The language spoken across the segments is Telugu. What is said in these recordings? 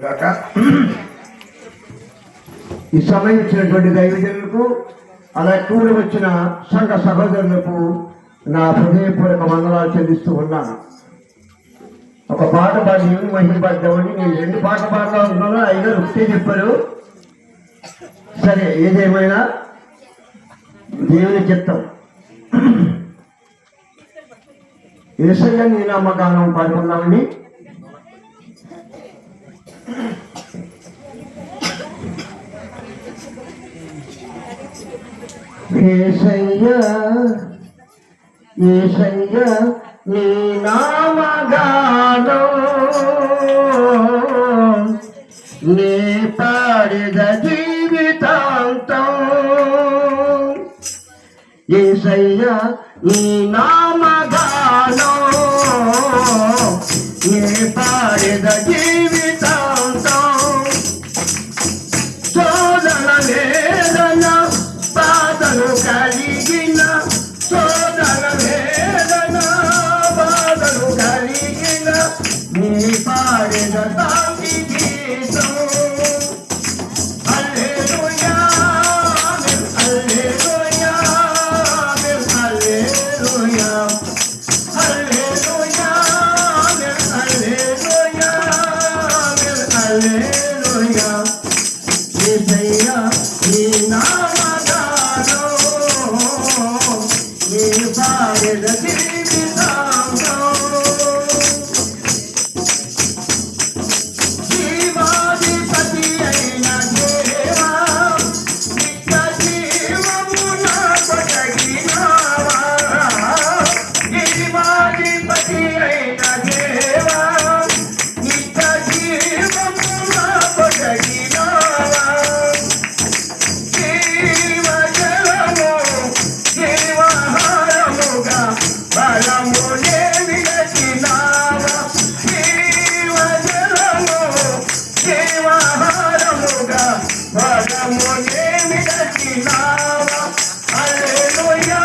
కాక ఈ సమయం ఇచ్చినటువంటి దైవజనులకు అలా కూడి వచ్చిన సంఘ సహోదరులకు నా హృదయపూర్వక వందనాలు చెల్లిస్తూ ఉన్నాను. ఒక పాట పాడి మహిళపడ్డామని నేను 2 పాటలు పాడుతూ ఉంటున్నాను. అయ్యగారు ఒకటే చెప్పారు. సరే, ఏదేమైనా దేవుని చిత్తం. యేసయ్య నీ నామగానం పాడుకున్నామని యేసయ్య యేసయ్య నీ నామగానం నీ పాడిద జీవితాంతం. యేసయ్య నీ నామగానం నీ పాడిద జీవితాంతం. శోధన వేదన బాధలు కలిగిన శోధన వేదన బాధలు కలిగిన నీ పాడిన తాకి గీతం. హల్లెలూయా హల్లెలూయా హల్లెలూయా హల్లెలూయా హల్లెలూయా హల్లెలూయా. యేసయ్య నీ నామగానం నీ పాడిన జీవితాంతం. జీవాధిపతి అయిన దేవా నిత్య జీవమున కొనగినావా. జీవాధిపతి అయిన దేవా నిత్య జీవమున కొనగినావా. జీవజలము జీవాహారముగా బలమునే విరచినావా. జీవజలము జీవాహారముగా బలమునే విరచినావా. హల్లెలూయా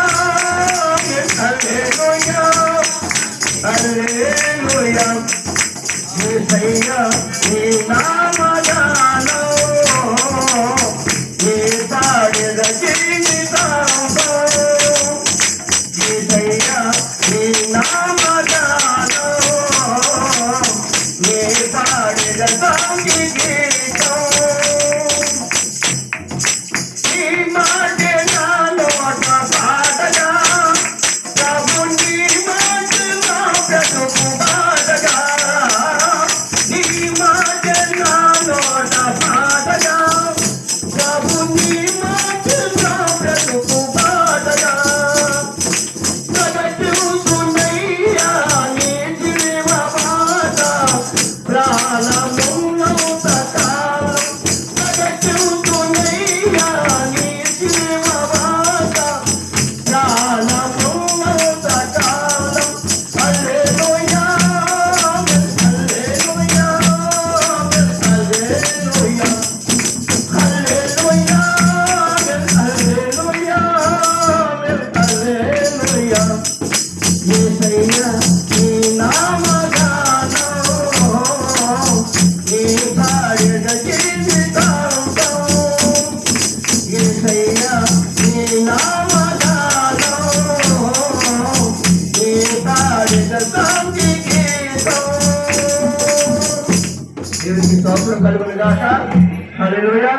హల్లెలూయా హల్లెలూయా. యేసయ్య నీ నామగానం నీ పాడిన జీవితాంతం. యేసయ్య నీ నామగానం నీ పాడిన తాకి గీతం. ఈ మాటే నా నోట పాడగా ప్రభు నీ మాట నా బ్రతుకు పాడగా. ఈ మాటే నా నోట పాడగా ప్రభు నీ మాట నా బ్రతుకు పాడగా. జగత్తున్నయ్యా నీ జీవ బాట ప్రాణమున్నంత కాలం. జగత్తున్నయ్యా నీ జీవ బాట ప్రాణమున్నంత కాలం. హల్లెలూయా హల్లెలూయా హల్లెలూయా హల్లెలూయా హల్లెలూయా హల్లెలూయా. యేసయ్య నీ నామగానం నీ పాడిన జీవితాంతం. యేసయ్య నీ నామగానం నీ పాడిన తాకి గీతం. దేవునికి స్తోత్రం కలుగును గాక. హల్లెలూయా.